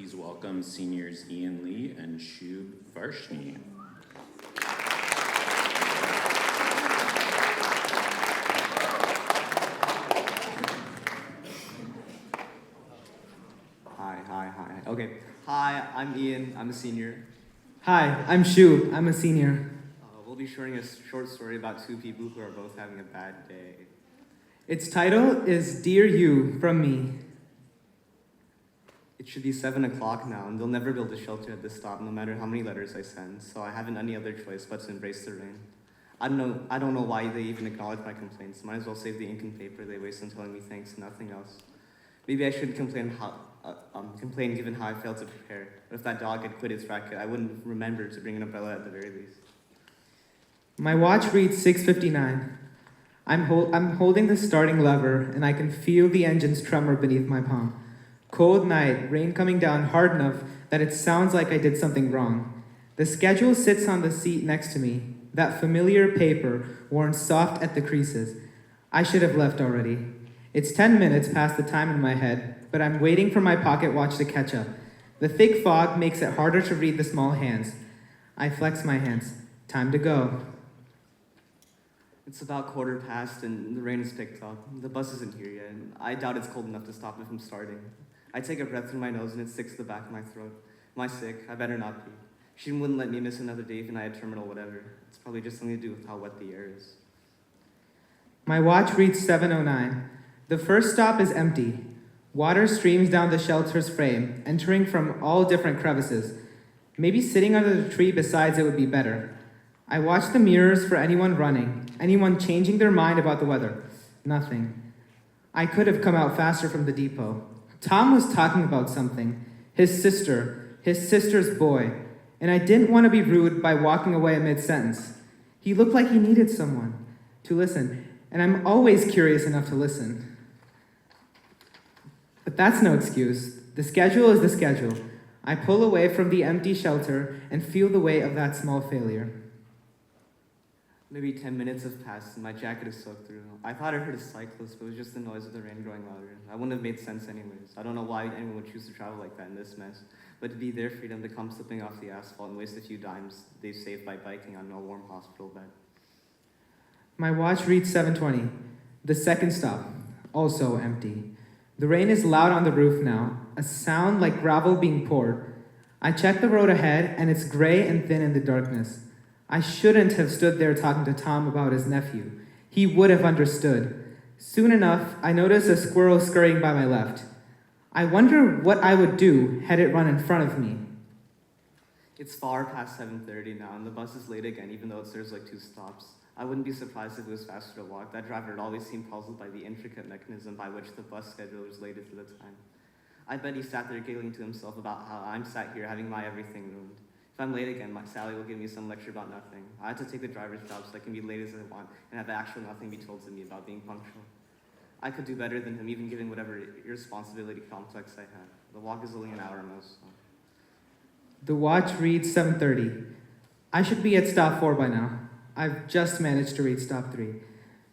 please welcome seniors Ian Li and Shubh Varshney. Hi. Okay. Hi, I'm Ian. I'm a senior. Hi, I'm Shubh. I'm a senior. We'll be sharing a short story about two people who are both having a bad day. Its title is Dear You from Me. It should be 7 o'clock now, and they'll never build a shelter at this stop, no matter how many letters I send, so I haven't any other choice but to embrace the rain. I don't know why they even acknowledge my complaints. Might as well save the ink and paper they waste on telling me thanks and nothing else. Maybe I shouldn't complain given how I failed to prepare. But if that dog had quit its racket, I wouldn't remember to bring an umbrella at the very least. My watch reads 6:59. I'm holding the starting lever, and I can feel the engine's tremor beneath my palm. Cold night, rain coming down hard enough that it sounds like I did something wrong. The schedule sits on the seat next to me, that familiar paper worn soft at the creases. I should have left already. It's 10 minutes past the time in my head, but I'm waiting for my pocket watch to catch up. The thick fog makes it harder to read the small hands. I flex my hands. Time to go. It's about 1:15 and the rain has picked up. The bus isn't here yet, and I doubt it's cold enough to stop me from starting. I take a breath through my nose and it sticks to the back of my throat. Am I sick? I better not be. She wouldn't let me miss another day even I had terminal whatever. It's probably just something to do with how wet the air is. My watch reads 7:09. The first stop is empty. Water streams down the shelter's frame, entering from all different crevices. Maybe sitting under the tree besides it would be better. I watch the mirrors for anyone running, anyone changing their mind about the weather. Nothing. I could have come out faster from the depot. Tom was talking about something. His sister's boy. And I didn't want to be rude by walking away mid-sentence. He looked like he needed someone to listen, and I'm always curious enough to listen. But that's no excuse. The schedule is the schedule. I pull away from the empty shelter and feel the weight of that small failure. Maybe 10 minutes have passed and my jacket is soaked through. I thought I heard a cyclist, but it was just the noise of the rain growing louder. I wouldn't have made sense anyways. I don't know why anyone would choose to travel like that in this mess. But to be their freedom to come slipping off the asphalt and waste a few dimes they've saved by biking on a warm hospital bed. My watch reads 7:20. The second stop, also empty. The rain is loud on the roof now, a sound like gravel being poured. I check the road ahead and it's gray and thin in the darkness. I shouldn't have stood there talking to Tom about his nephew. He would have understood. Soon enough, I notice a squirrel scurrying by my left. I wonder what I would do had it run in front of me. It's far past 7:30 now, and the bus is late again, even though there's like 2 stops. I wouldn't be surprised if it was faster to walk. That driver had always seemed puzzled by the intricate mechanism by which the bus schedule was laid to the time. I bet he sat there giggling to himself about how I'm sat here having my everything ruined. If I'm late again, Sally will give me some lecture about nothing. I have to take the driver's job so I can be late as I want and have actual nothing be told to me about being punctual. I could do better than him, even given whatever irresponsibility complex I have. The walk is only an hour most. So. The watch reads 7:30. I should be at stop 4 by now. I've just managed to reach stop 3.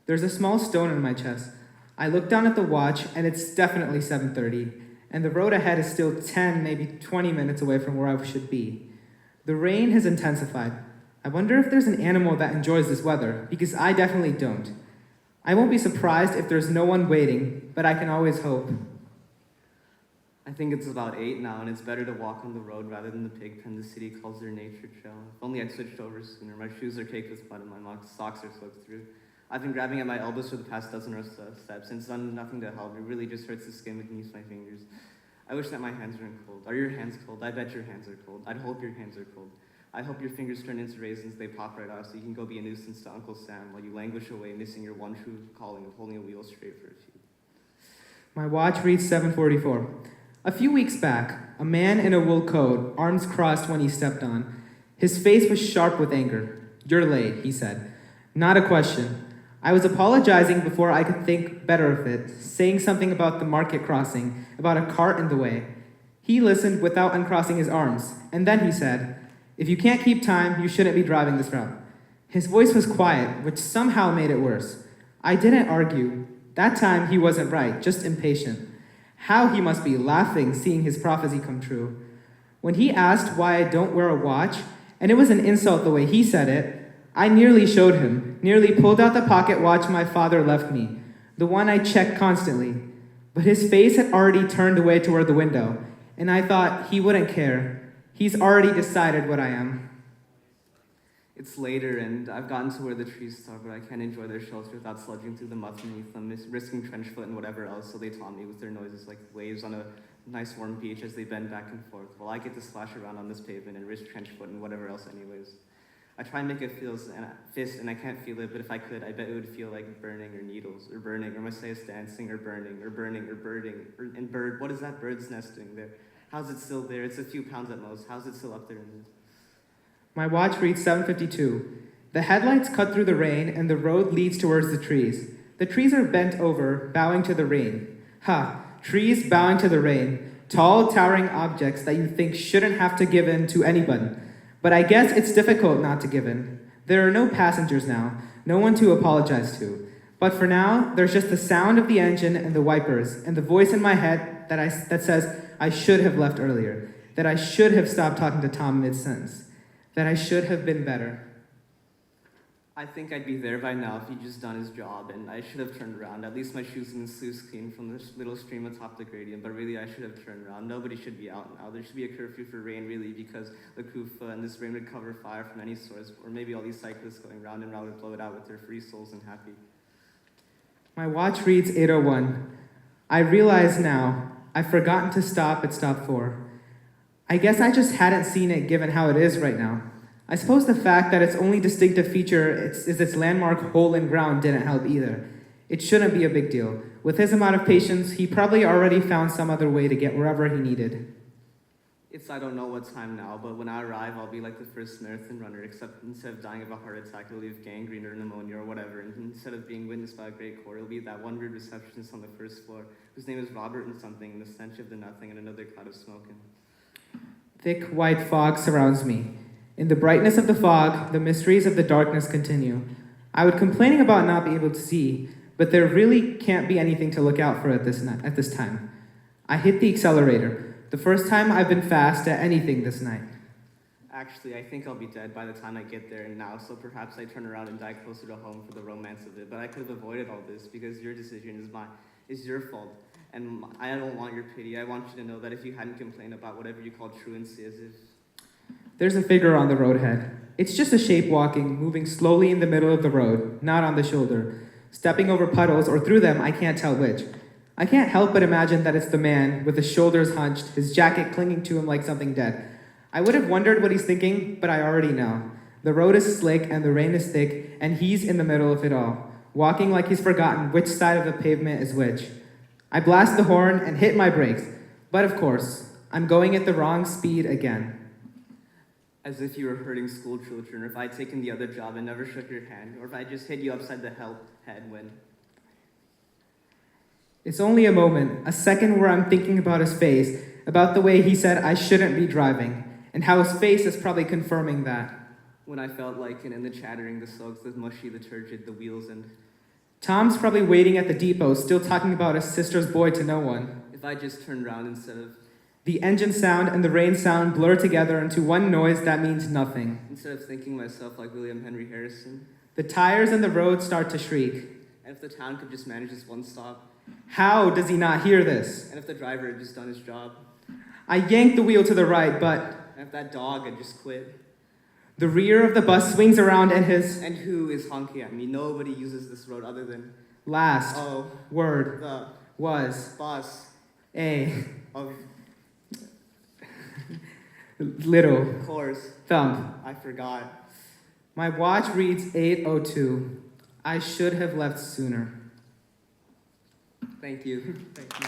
There's a small stone in my chest. I look down at the watch and it's definitely 7:30, and the road ahead is still 10, maybe 20 minutes away from where I should be. The rain has intensified. I wonder if there's an animal that enjoys this weather, because I definitely don't. I won't be surprised if there's no one waiting, but I can always hope. I think it's about 8 now, and it's better to walk on the road rather than the pig pen the city calls their nature trail. If only I'd switched over sooner. My shoes are caked with mud and my socks are soaked through. I've been grabbing at my elbows for the past dozen or so steps, and it's done nothing to help. It really just hurts the skin beneath my fingers. I wish that my hands weren't cold. Are your hands cold? I bet your hands are cold. I'd hope your hands are cold. I hope your fingers turn into raisins, they pop right off so you can go be a nuisance to Uncle Sam while you languish away, missing your one true calling of holding a wheel straight for a few. My watch reads 7:44. A few weeks back, a man in a wool coat, arms crossed when he stepped on. His face was sharp with anger. "You're late," he said. Not a question. I was apologizing before I could think better of it, saying something about the market crossing, about a cart in the way. He listened without uncrossing his arms, and then he said, "If you can't keep time, you shouldn't be driving this route." His voice was quiet, which somehow made it worse. I didn't argue. That time he wasn't right, just impatient. How he must be laughing seeing his prophecy come true. When he asked why I don't wear a watch, and it was an insult the way he said it, I nearly showed him, nearly pulled out the pocket watch my father left me, the one I check constantly. But his face had already turned away toward the window, and I thought he wouldn't care. He's already decided what I am. It's later, and I've gotten to where the trees start, but I can't enjoy their shelter without sludging through the mud beneath them, risking trench foot and whatever else, so they taunt me with their noises like waves on a nice warm beach as they bend back and forth, while I get to splash around on this pavement and risk trench foot and whatever else anyways. I try and make a fist, and I can't feel it, but if I could, I bet it would feel like burning, or needles, or burning, or Messiah's dancing, or burning, or burning, or birding, and bird, what is that bird's nesting there? How's it still there? It's a few pounds at most. How's it still up there? My watch reads 7:52. The headlights cut through the rain, and the road leads towards the trees. The trees are bent over, bowing to the rain. Ha! Trees bowing to the rain. Tall, towering objects that you think shouldn't have to give in to anybody. But I guess it's difficult not to give in. There are no passengers now, no one to apologize to. But for now, there's just the sound of the engine and the wipers, and the voice in my head that says I should have left earlier, that I should have stopped talking to Tom mid-sentence, that I should have been better. I think I'd be there by now if he'd just done his job, and I should have turned around. At least my shoes and sluice clean from this little stream atop the gradient, but really I should have turned around. Nobody should be out now. There should be a curfew for rain, really, because the Kufa and this rain would cover fire from any source, or maybe all these cyclists going round and round would blow it out with their free souls and happy. My watch reads 8:01. I realize now, I've forgotten to stop at stop 4. I guess I just hadn't seen it given how it is right now. I suppose the fact that its only distinctive feature is its landmark hole in ground didn't help either. It shouldn't be a big deal. With his amount of patience, he probably already found some other way to get wherever he needed. I don't know what time now, but when I arrive, I'll be like the first marathon runner, except instead of dying of a heart attack, it'll leave gangrene or pneumonia or whatever, and instead of being witnessed by a great court, it'll be that one weird receptionist on the first floor, whose name is Robert and something, and the stench of the nothing and another cloud of smoke. Thick white fog surrounds me. In the brightness of the fog, the mysteries of the darkness continue. I would complain about not being able to see, but there really can't be anything to look out for at this time. I hit the accelerator, the first time I've been fast at anything this night. Actually, I think I'll be dead by the time I get there now, so perhaps I turn around and die closer to home for the romance of it, but I could have avoided all this because your decision is your fault. And I don't want your pity. I want you to know that if you hadn't complained about whatever you call truancy, as if... There's a figure on the roadhead. It's just a shape walking, moving slowly in the middle of the road, not on the shoulder. Stepping over puddles or through them, I can't tell which. I can't help but imagine that it's the man, with his shoulders hunched, his jacket clinging to him like something dead. I would have wondered what he's thinking, but I already know. The road is slick and the rain is thick, and he's in the middle of it all, walking like he's forgotten which side of the pavement is which. I blast the horn and hit my brakes, but of course, I'm going at the wrong speed again. As if you were hurting school children, or if I'd taken the other job and never shook your hand, or if I just hit you upside the head when... It's only a moment, a second where I'm thinking about his face, about the way he said I shouldn't be driving, and how his face is probably confirming that. When I felt like it in the chattering, the soaks, the mushy, the turgid, the wheels, and... Tom's probably waiting at the depot, still talking about his sister's boy to no one. If I just turned around instead of... The engine sound and the rain sound blur together into one noise that means nothing. Instead of thinking myself like William Henry Harrison. The tires and the road start to shriek. And if the town could just manage this one stop. How does he not hear this? And if the driver had just done his job. I yanked the wheel to the right, but... And if that dog had just quit. The rear of the bus swings around and his... And who is honking at me? Nobody uses this road other than... Last. Oh. Word. The... Was. Bus. A. Of... Little. Of course. Thump. I forgot. My watch reads 8:02. I should have left sooner. Thank you. Thank you.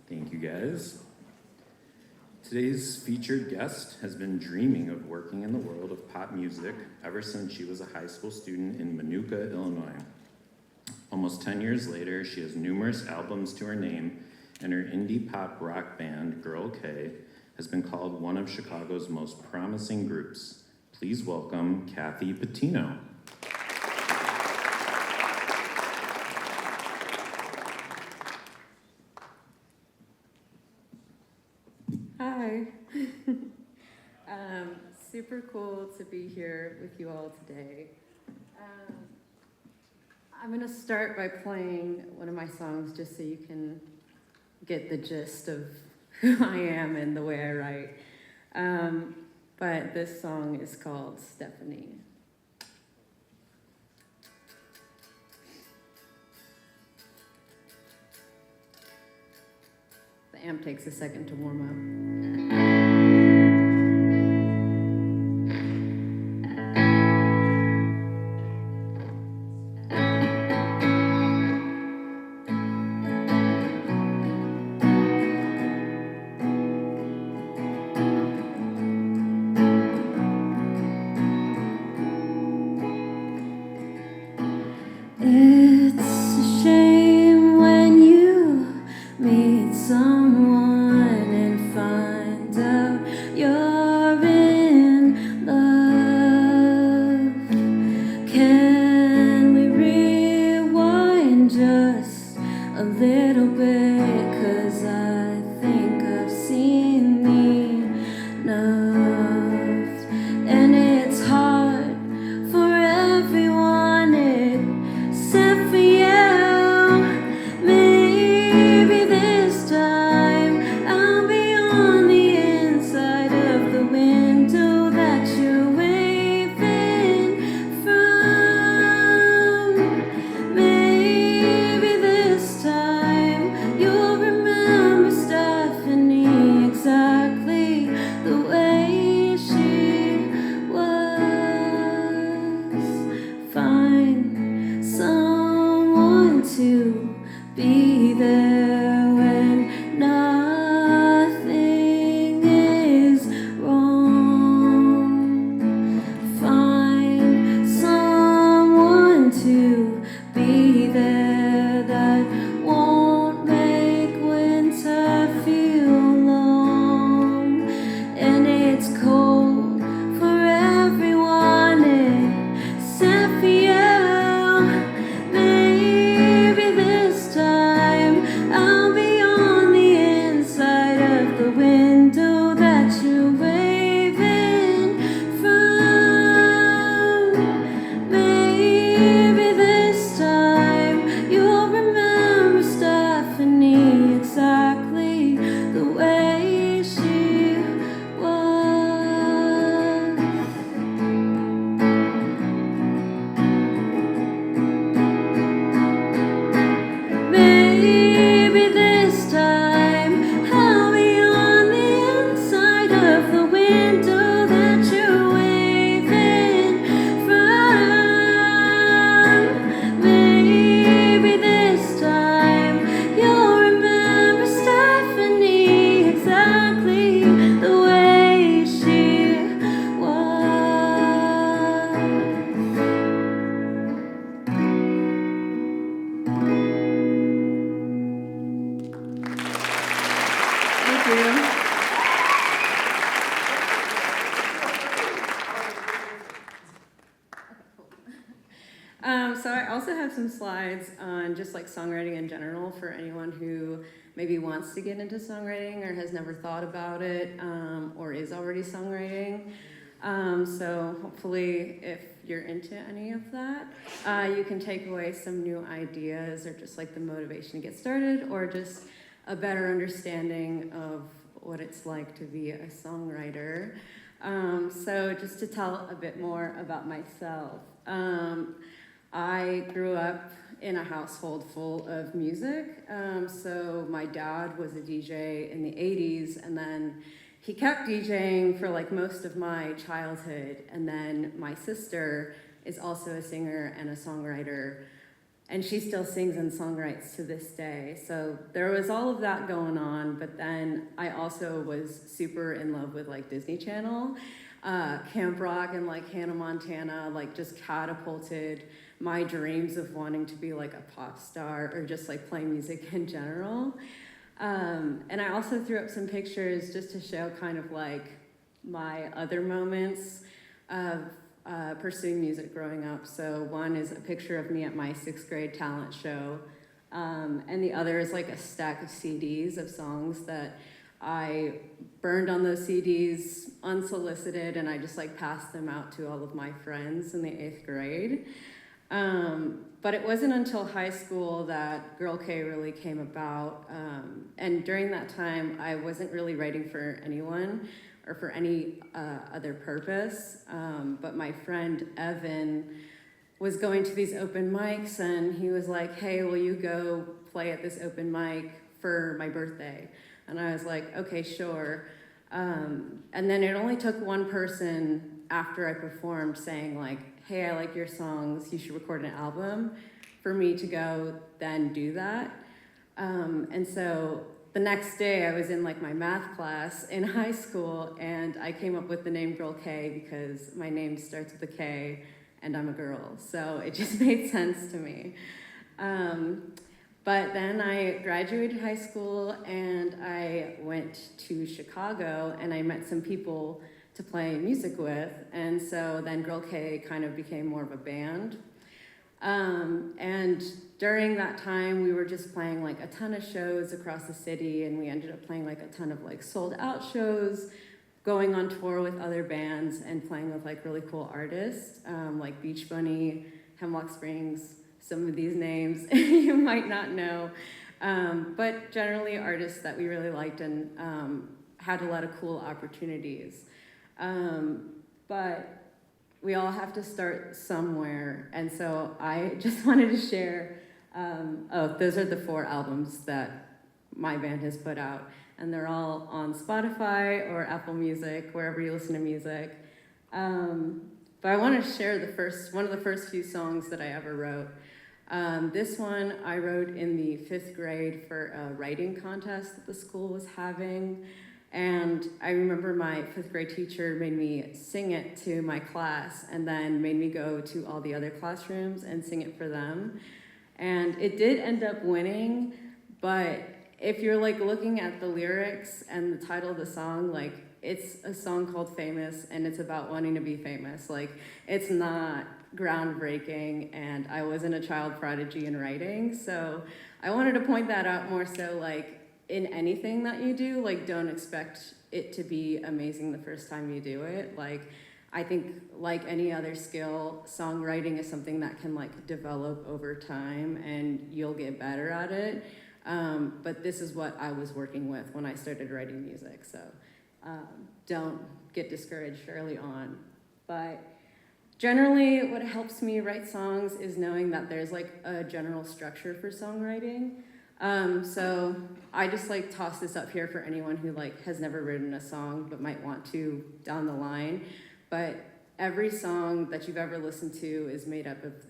Thank you, guys. Today's featured guest has been dreaming of working in the world of pop music ever since she was a high school student in Manuka, Illinois. Almost 10 years later, she has numerous albums to her name, and her indie pop rock band, Girl K, has been called one of Chicago's most promising groups. Please welcome Kathy Patino. Hi. Super cool to be here with you all today. I'm going to start by playing one of my songs just so you can get the gist of who I am and the way I write. But this song is called Stephanie. The amp takes a second to warm up. It's a shame when you meet someone and find out you're in love. Can we rewind just a little bit? 'Cause I think I've seen enough. And it's hard for everyone except for you. Maybe this time I'll be on the inside of the window that you're waving from. Maybe this time you'll remember Stephanie exactly the way she was. Find someone to be there when nothing is wrong. Find someone to be there that won't make winter feel long. And it's cold for everyone except for you. Maybe this time I'll be on the inside of the window that you're waving from. Maybe this time you'll remember Stephanie exactly the way she was. Maybe this time I'll be on the inside of the window that you're waving from. Maybe this time you'll remember Stephanie exactly the way she was. Thank you. So I also have some slides on just like songwriting in general for anyone who maybe wants to get into songwriting or has never thought about it, or is already songwriting. So hopefully if you're into any of that, you can take away some new ideas or just like the motivation to get started or just a better understanding of what it's like to be a songwriter. So just to tell a bit more about myself. I grew up in a household full of music. So my dad was a DJ in the 80s, and then he kept DJing for like most of my childhood. And then my sister is also a singer and a songwriter, and she still sings and songwrites to this day. So there was all of that going on, but then I also was super in love with like Disney Channel. Camp Rock and like Hannah Montana like just catapulted my dreams of wanting to be like a pop star or just like play music in general. And I also threw up some pictures just to show kind of like my other moments of pursuing music growing up. So one is a picture of me at my 6th grade talent show, and the other is like a stack of CDs of songs that I burned on those CDs unsolicited, and I just like passed them out to all of my friends in the 8th grade. But it wasn't until high school that Girl K really came about, and during that time I wasn't really writing for anyone or for any other purpose, but my friend Evan was going to these open mics, and he was like, hey, will you go play at this open mic for my birthday? And I was like, okay, sure. And then it only took one person after I performed saying like, hey, I like your songs, you should record an album, for me to go then do that. And so the next day I was in like my math class in high school, and I came up with the name Girl K because my name starts with a K and I'm a girl. So it just made sense to me. But then I graduated high school and I went to Chicago and I met some people to play music with. And so then Girl K kind of became more of a band. And during that time, we were just playing like a ton of shows across the city, and we ended up playing like a ton of like sold out shows, going on tour with other bands and playing with like really cool artists, like Beach Bunny, Hemlock Springs. Some of these names you might not know, but generally artists that we really liked and had a lot of cool opportunities. But we all have to start somewhere, and so I just wanted to share, those are the 4 albums that my band has put out, and they're all on Spotify or Apple Music, wherever you listen to music. But I want to share one of the first few songs that I ever wrote. This one I wrote in the 5th grade for a writing contest that the school was having. And I remember my 5th grade teacher made me sing it to my class and then made me go to all the other classrooms and sing it for them. And it did end up winning, but if you're like looking at the lyrics and the title of the song, like it's a song called Famous and it's about wanting to be famous. Like it's not groundbreaking, and I wasn't a child prodigy in writing. So I wanted to point that out more so like in anything that you do, like don't expect it to be amazing the first time you do it. Like I think like any other skill, songwriting is something that can like develop over time and you'll get better at it. But this is what I was working with when I started writing music. So don't get discouraged early on. But generally what helps me write songs is knowing that there's like a general structure for songwriting. So I just like toss this up here for anyone who like has never written a song but might want to down the line. But every song that you've ever listened to is made up of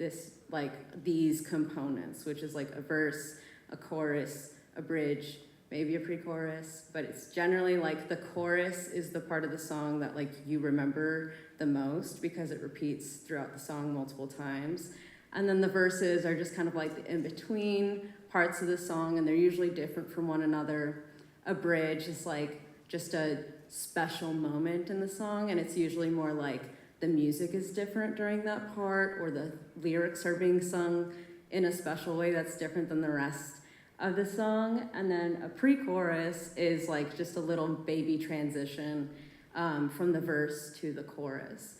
these components, which is like a verse, a chorus, a bridge, maybe a pre-chorus, but it's generally like the chorus is the part of the song that like you remember the most because it repeats throughout the song multiple times. And then the verses are just kind of like the in-between parts of the song, and they're usually different from one another. A bridge is like just a special moment in the song, and it's usually more like the music is different during that part, or the lyrics are being sung in a special way that's different than the rest of the song. And then a pre-chorus is like just a little baby transition from the verse to the chorus.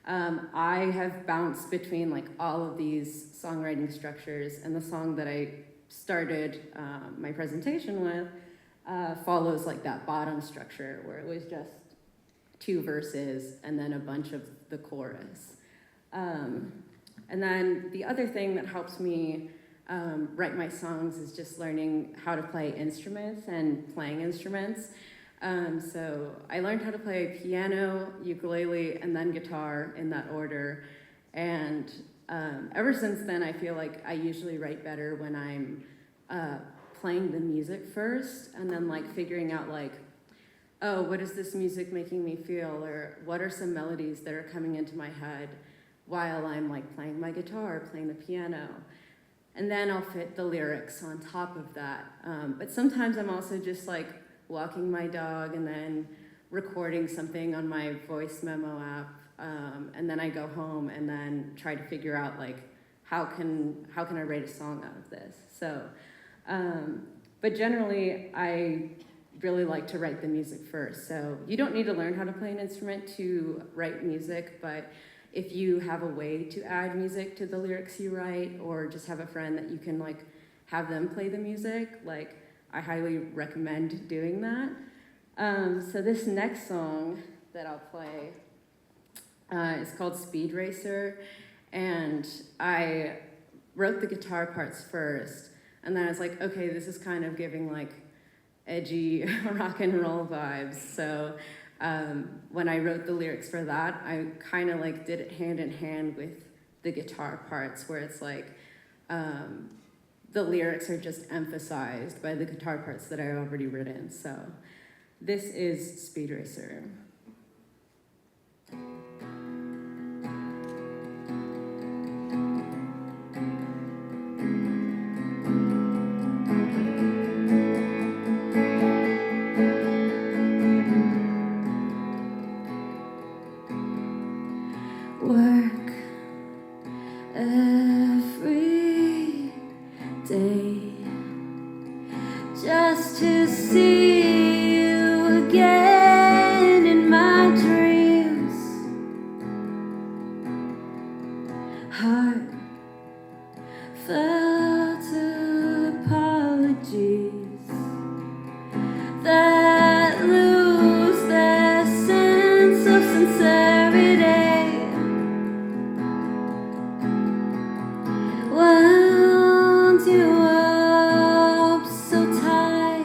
I have bounced between like all of these songwriting structures, and the song that I started my presentation with follows like that bottom structure where it was just 2 verses and then a bunch of the chorus. And then the other thing that helps me write my songs is just learning how to play instruments and playing instruments. So I learned how to play piano, ukulele, and then guitar in that order. And ever since then, I feel like I usually write better when I'm playing the music first, and then like figuring out like, oh, what is this music making me feel? Or what are some melodies that are coming into my head while I'm like playing my guitar, playing the piano? and then I'll fit the lyrics on top of that. But sometimes I'm also just like walking my dog and then recording something on my voice memo app, and then I go home and then try to figure out like how can I write a song out of this. So, but generally I really like to write the music first. So you don't need to learn how to play an instrument to write music, but if you have a way to add music to the lyrics you write, or just have a friend that you can like have them play the music, like I highly recommend doing that. So this next song that I'll play is called Speed Racer, and I wrote the guitar parts first, and then I was like, okay, this is kind of giving like edgy rock and roll vibes. So when I wrote the lyrics for that, I kind of like did it hand in hand with the guitar parts, where it's like the lyrics are just emphasized by the guitar parts that I already written. So this is Speed Racer. Work every day just to see you again in my dreams. Heartfelt apologies that lose their sense of sincerity. Wound you up so tight,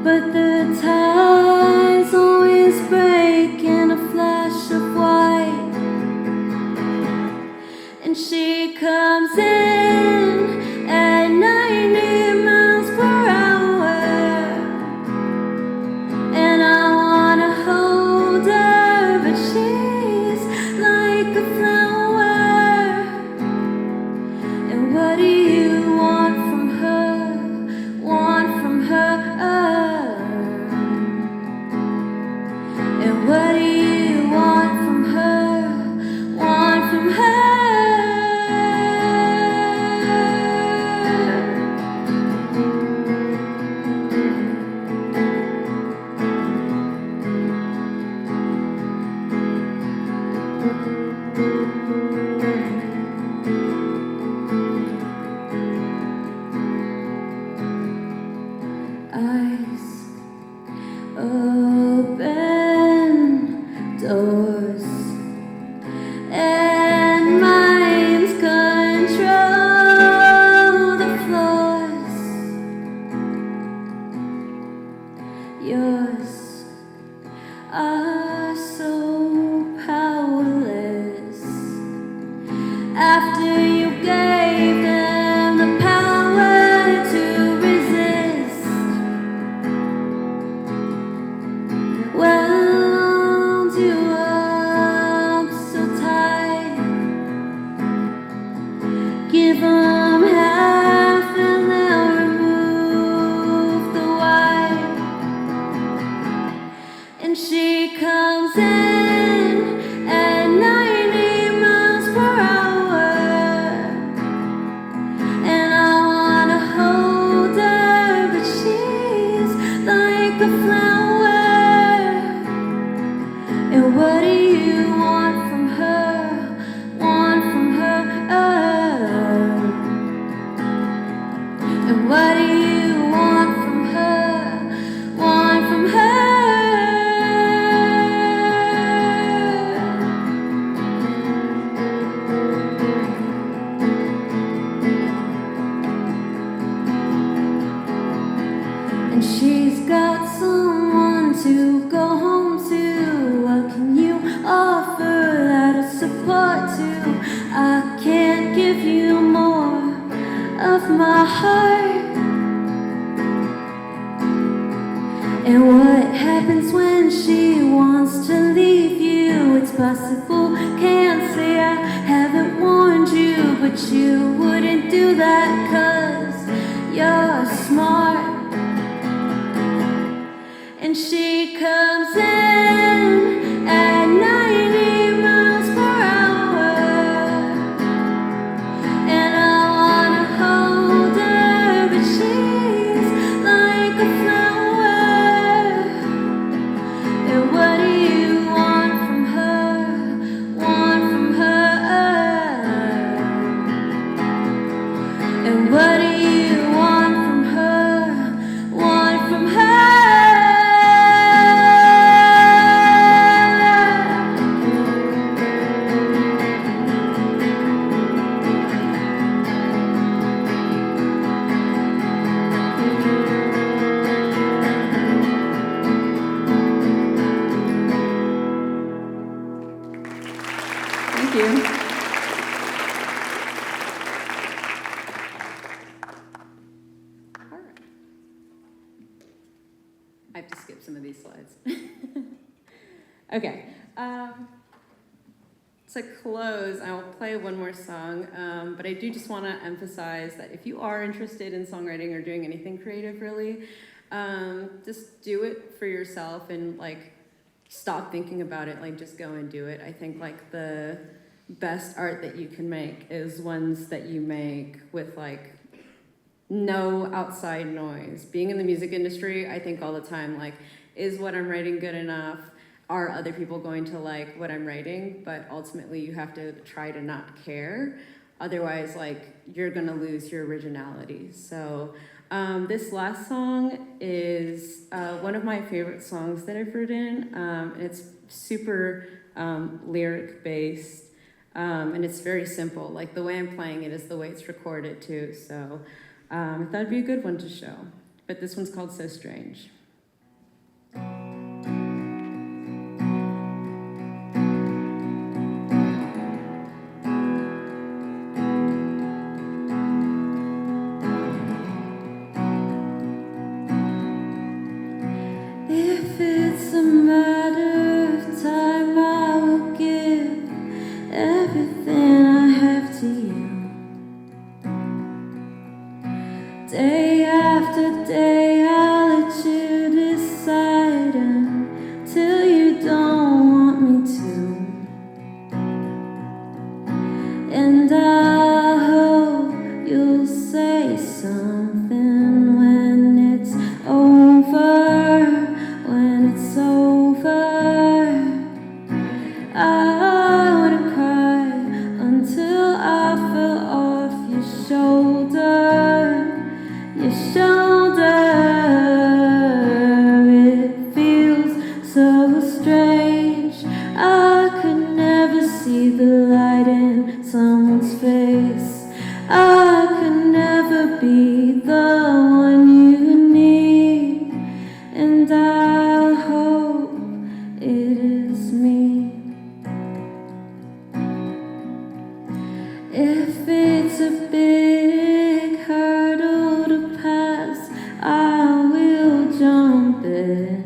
but the ties always break in a flash of white. And she comes in at 90 miles per hour, and I wanna hold her, but she's like a flower. And what do you want from her? Want from her? And what do you want from her? Want from her? Eyes open, doors, and minds control the floors. Yours are so powerless after you gave them the power to resist. Wound you up so tight, give them half and they'll remove the white. And she comes in at 90 miles per hour, and I wanna hold her, but she's like a flower. And what do you want from her? Want from her? And what do you want from her? Want from her? And she's got someone to go home to. What can you offer that of support to? I can't give you more of my heart. And what happens when she wants to leave you? It's possible, can't say I haven't warned you, but but you wouldn't do that 'cause you're smart. And she comes in at 90 miles per hour, and I wanna hold her, but she's like a flower. And what do you want from her? Want from her? And what do you want from her? Want from her? Thank you. All right. I have to skip some of these slides. Okay. To close, I will play one more song, but I do just want to emphasize that if you are interested in songwriting or doing anything creative, really, just do it for yourself and like stop thinking about it. Like just go and do it. I think like the best art that you can make is ones that you make with like no outside noise. Being in the music industry, I think all the time, like, is what I'm writing good enough? Are other people going to like what I'm writing? But ultimately you have to try to not care. Otherwise, like, you're gonna lose your originality. So this last song is one of my favorite songs that I've written. It's super lyric based, and it's very simple. Like the way I'm playing it is the way it's recorded too. So I thought it'd be a good one to show. But this one's called So Strange. If it's a matter of time, I will give everything I have to you. Day after day, I'll let you decide until you don't want me to. And I hope you'll say something when it's over. When it's over, I wanna cry until I fell off your shoulder, your shoulder. It feels so strange. I could never see the light in someone's face. I could never be the one you need. And I hope it is me. If it's a big hurdle to pass, I will jump in.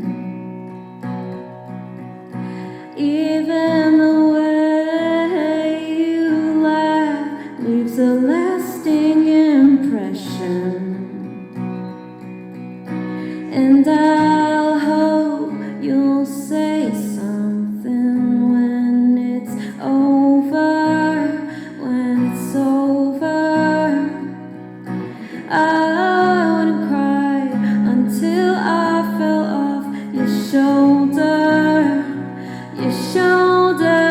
Even the way you laugh leaves a lasting impression. And I'll hope you'll say something when it's over, when it's over. I wanna cry until I fell off your shoulder, your shoulder.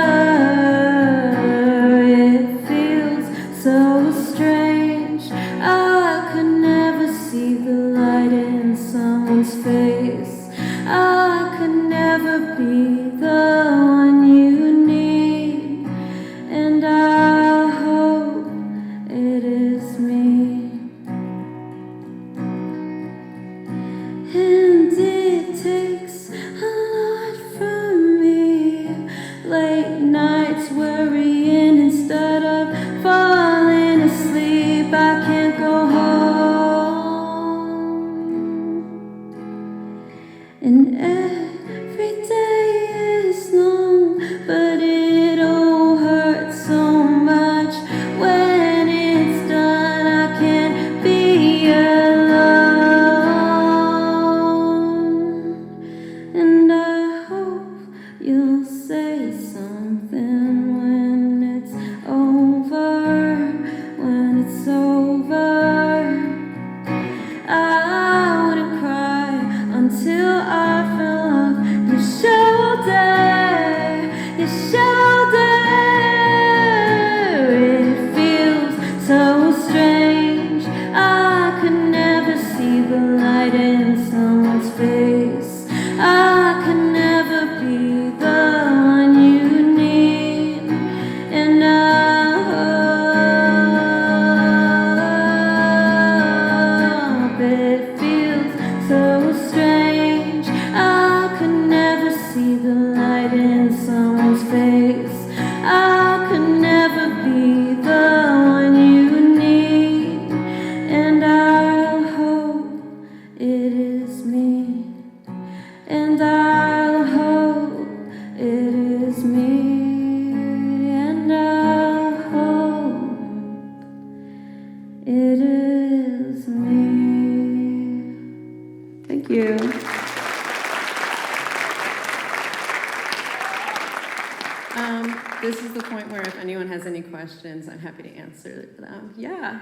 It feels so strange. I could never see the light in someone's face. I could never be the one you need. And I hope it is me. And it takes a lot from me. Late nights worrying instead of falling asleep. I can't go home. And every day is long, but it all hurts so much when This is the point where if anyone has any questions, I'm happy to answer them. Yeah.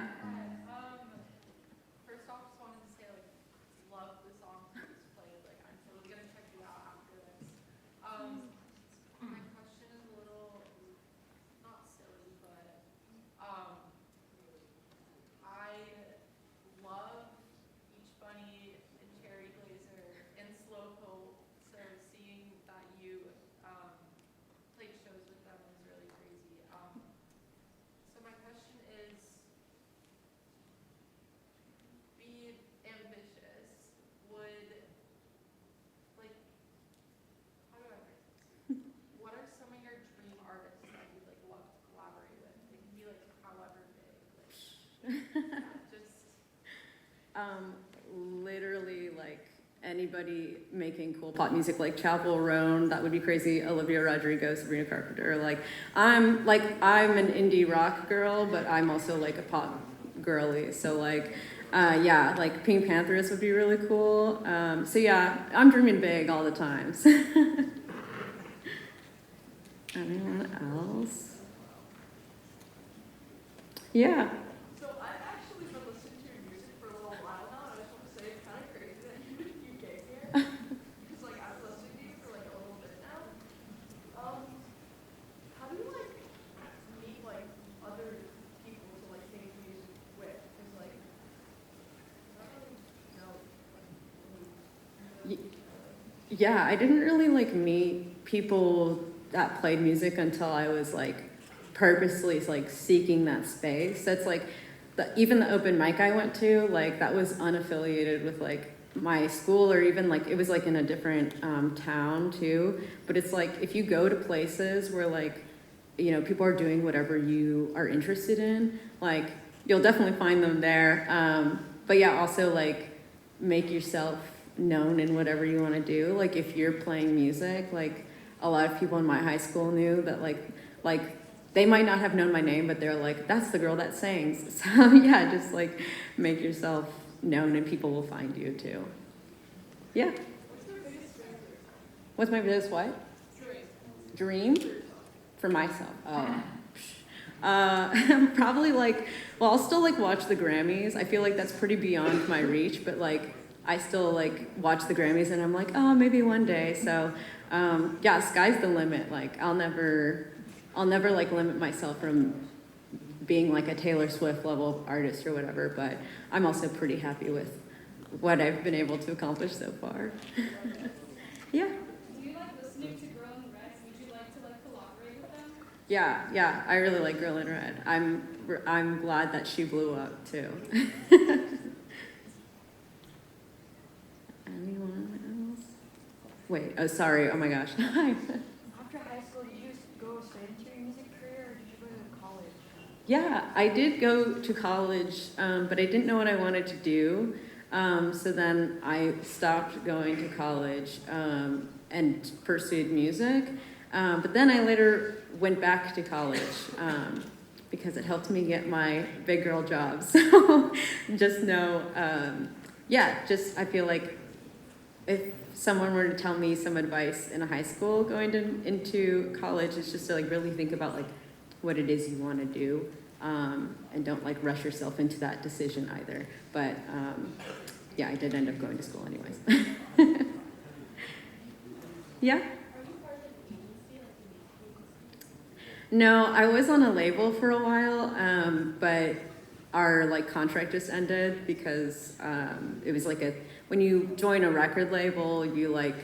First off, just wanted to say, like, love the song you just played. Like, I'm totally gonna check you out after this. My question is a little, not silly, but, I love Beach Bunny and Cherry Glazer and Slowpoke, so seeing that you, played shows with them is really crazy. So my question is, be ambitious, would, like, how do I write this? What are some of your dream artists that you'd, like, love to collaborate with? They can be, like, however big, like, yeah, just, Literally, like, anybody making cool pop music, like Chapel Roan, that would be crazy. Olivia Rodrigo, Sabrina Carpenter. I'm an indie rock girl, but I'm also like a pop girly. So yeah, like Pink Panthers would be really cool. So yeah, I'm dreaming big all the time. Anyone else? Yeah. so I've actually been listening to your music for a little while now, and I just want to say it's kind of crazy that you came here. Because, like, I've listened to you for, like, a little bit now. How do you, like, meet, like, other people to, like, make music with? Because, like, I don't really know, like, Yeah, I didn't really like meet people that played music until I was like purposely like seeking that space. That's like even the open mic I went to, like that was unaffiliated with like my school, or even like it was like in a different town too. But it's like if you go to places where like, you know, people are doing whatever you are interested in, like you'll definitely find them there. But yeah, also like make yourself known in whatever you want to do. Like if you're playing music, like a lot of people in my high school knew that like they might not have known my name, but they're like, that's the girl that sings. So yeah, just like make yourself known and people will find you too. Yeah. What's my biggest what? Dream? For myself. Oh. Probably like, well, I'll still like watch the Grammys. I feel like that's pretty beyond my reach, but like I still like watch the Grammys and I'm like, oh, maybe one day. So yeah, sky's the limit. Like I'll never like limit myself from being like a Taylor Swift level artist or whatever, but I'm also pretty happy with what I've been able to accomplish so far. Yeah. do you like listening to Girl in Red? Would you like to, like, collaborate with them? Yeah, I really like Girl in Red. I'm glad that she blew up too. Anyone else? Wait, oh sorry, oh my gosh. After high school, did you just go straight into your music career, or did you go to college? Yeah, I did go to college, but I didn't know what I wanted to do. So then I stopped going to college and pursued music. But then I later went back to college because it helped me get my big girl job. So just know, I feel like if someone were to tell me some advice in a high school going into college, it's just to like really think about like what it is you want to do, and don't like rush yourself into that decision either. But yeah, I did end up going to school anyways. Yeah. No, I was on a label for a while, but our like contract just ended because it was like when you join a record label, you like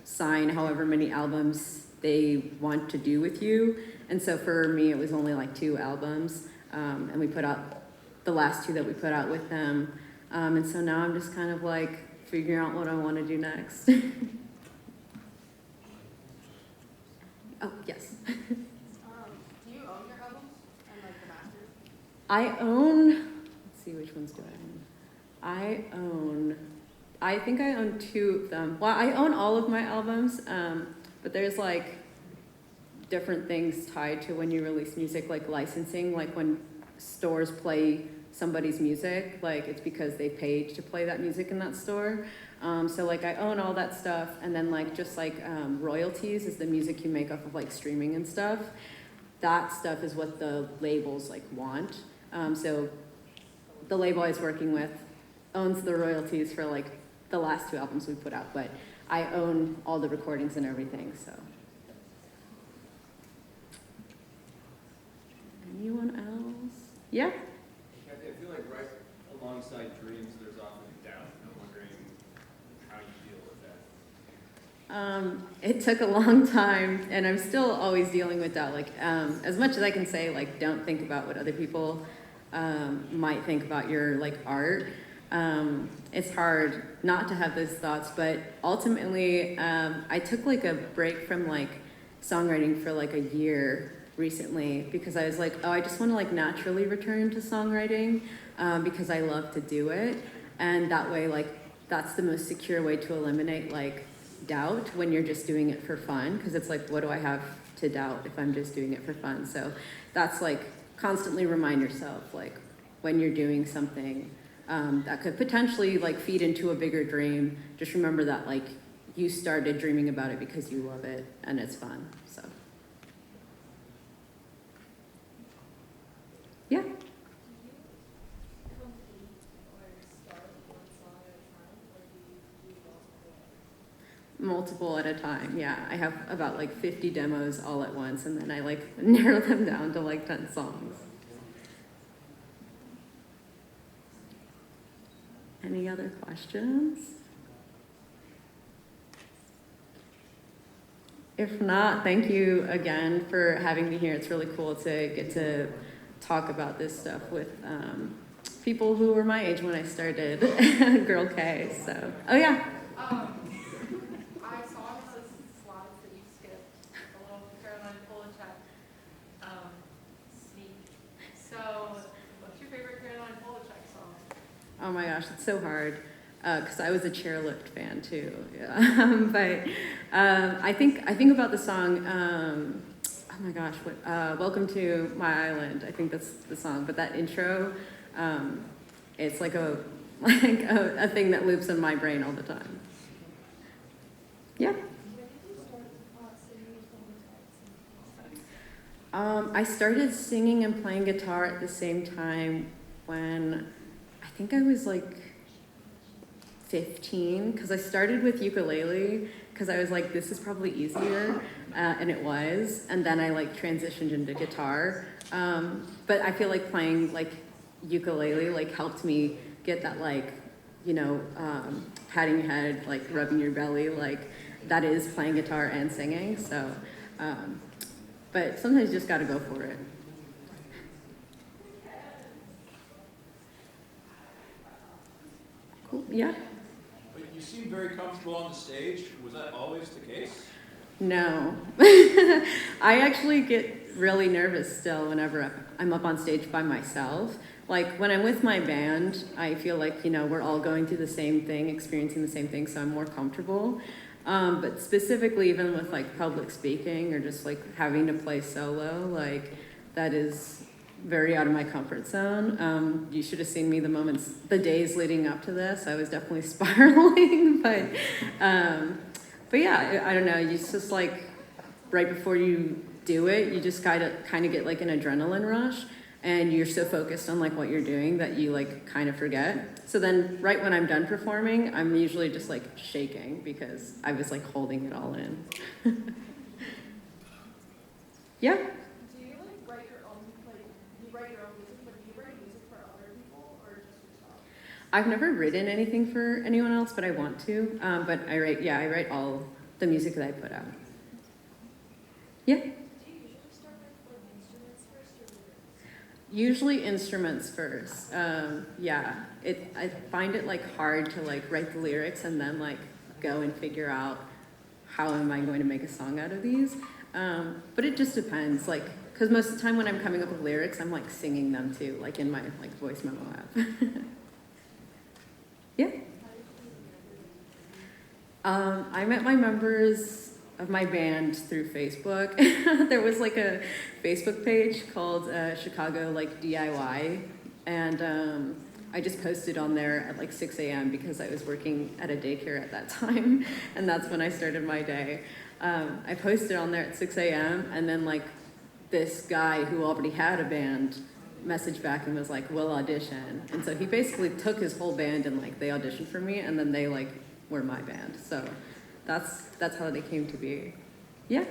sign however many albums they want to do with you. And so for me, it was only like 2 albums, and we put out the last 2 that we put out with them. And so now I'm just kind of like figuring out what I want to do next. Oh, yes. Do you own your albums and, like, the masters? I own, let's see, which ones do I own? I think I own 2 of them. Well, I own all of my albums, but there's like different things tied to when you release music, like licensing, like when stores play somebody's music, like it's because they paid to play that music in that store. So like I own all that stuff, and then like just like royalties is the music you make off of like streaming and stuff. That stuff is what the labels like want. So the label I was working with owns the royalties for like the last 2 albums we put out, but I own all the recordings and everything, so. Anyone else? Yeah? I feel like right alongside dreams, there's often doubt. I'm wondering how you deal with that. It took a long time, and I'm still always dealing with that. Like, as much as I can say, like, don't think about what other people might think about your like art. It's hard not to have those thoughts, but ultimately, I took like a break from like songwriting for like a year recently because I was like, oh, I just want to like naturally return to songwriting because I love to do it, and that way, like, that's the most secure way to eliminate like doubt when you're just doing it for fun, because it's like, what do I have to doubt if I'm just doing it for fun? So that's like constantly remind yourself, like, when you're doing something that could potentially like feed into a bigger dream, just remember that like you started dreaming about it because you love it and it's fun. So yeah. Multiple at a time, yeah. I have about like 50 demos all at once, and then I like narrow them down to like 10 songs. Any other questions? If not, thank you again for having me here. It's really cool to get to talk about this stuff with people who were my age when I started Girl K. So, oh yeah. I saw in those slides that you skipped a little Caroline Polachek sneak. So, what's your favorite Caroline Polachek song? Oh my gosh, it's so hard because I was a Chairlift fan too. Yeah. But I think about the song. Oh my gosh, what? Welcome to My Island. I think that's the song. But that intro, it's like a thing that loops in my brain all the time. Yeah. I started singing and playing guitar at the same time when I think I was like 15, because I started with ukulele because I was like, this is probably easier, and it was, and then I like transitioned into guitar. But I feel like playing like ukulele like helped me get that like, you know, patting your head, like rubbing your belly, like that is playing guitar and singing. So, but sometimes you just got to go for it. Cool. Yeah. But you seem very comfortable on the stage. Was that always the case? No. I actually get really nervous still whenever I'm up on stage by myself. Like when I'm with my band, I feel like, you know, we're all going through the same thing, experiencing the same thing, so I'm more comfortable. But specifically even with like public speaking or just like having to play solo, like that is very out of my comfort zone. You should have seen me the days leading up to this. I was definitely spiraling, but yeah, I don't know. It's just like right before you do it, you just kind of get like an adrenaline rush, and you're so focused on like what you're doing that you like kind of forget. So then right when I'm done performing, I'm usually just like shaking because I was like holding it all in. Yeah. Do you like write your own music, but do you write music for other people or just yourself? I've never written anything for anyone else, but I want to. But I write all the music that I put out. Yeah. Do you usually start with like instruments first or lyrics? Usually instruments first. Yeah. I find it like hard to like write the lyrics and then like go and figure out how am I going to make a song out of these. But it just depends. Like, because most of the time when I'm coming up with lyrics, I'm like singing them too, like in my like voice memo app. Yeah. I met my members of my band through Facebook. There was like a Facebook page called Chicago like DIY, and I just posted on there at like 6 a.m. because I was working at a daycare at that time, and that's when I started my day. I posted on there at 6 a.m. and then like this guy who already had a band messaged back and was like, "We'll audition." And so he basically took his whole band and like they auditioned for me, and then they like were my band. So that's how they came to be. Yeah.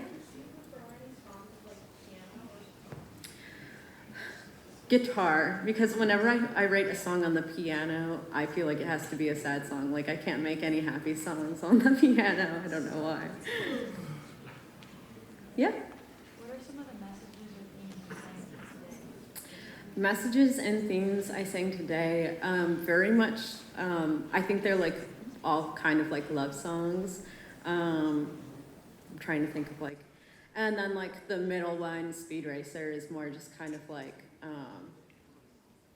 Guitar, because whenever I write a song on the piano, I feel like it has to be a sad song. Like I can't make any happy songs on the piano. I don't know why. Yeah. What are some of the Messages messages or themes you sang today? and themes I sang today, very much, I think they're like all kind of like love songs. I'm trying to think of like, and then like the middle one, Speed Racer, is more just kind of like,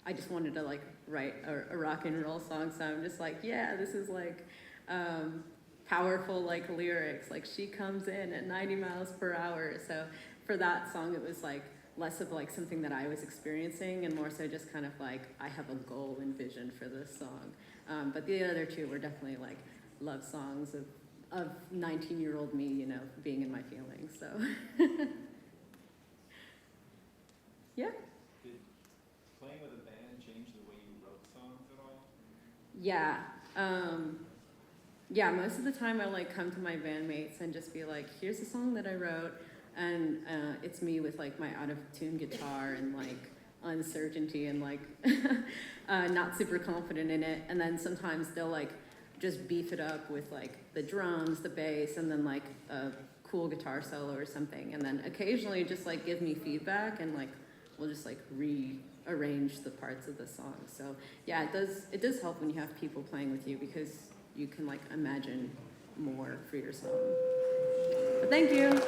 I just wanted to like write a rock and roll song, so I'm just like, yeah, this is like powerful like lyrics, like she comes in at 90 miles per hour. So for that song, it was like less of like something that I was experiencing and more so just kind of like I have a goal and vision for this song. But the other two were definitely like love songs of 19-year-old me, you know, being in my feelings. So yeah. Playing with a band change the way you wrote songs at all? Yeah. Yeah, most of the time I like come to my bandmates and just be like, here's a song that I wrote, and it's me with like my out-of-tune guitar and like uncertainty and like not super confident in it. And then sometimes they'll like just beef it up with like the drums, the bass, and then like a cool guitar solo or something. And then occasionally just like give me feedback and like we'll just like rearrange the parts of the song. So yeah, it does help when you have people playing with you because you can like imagine more for your song. But thank you.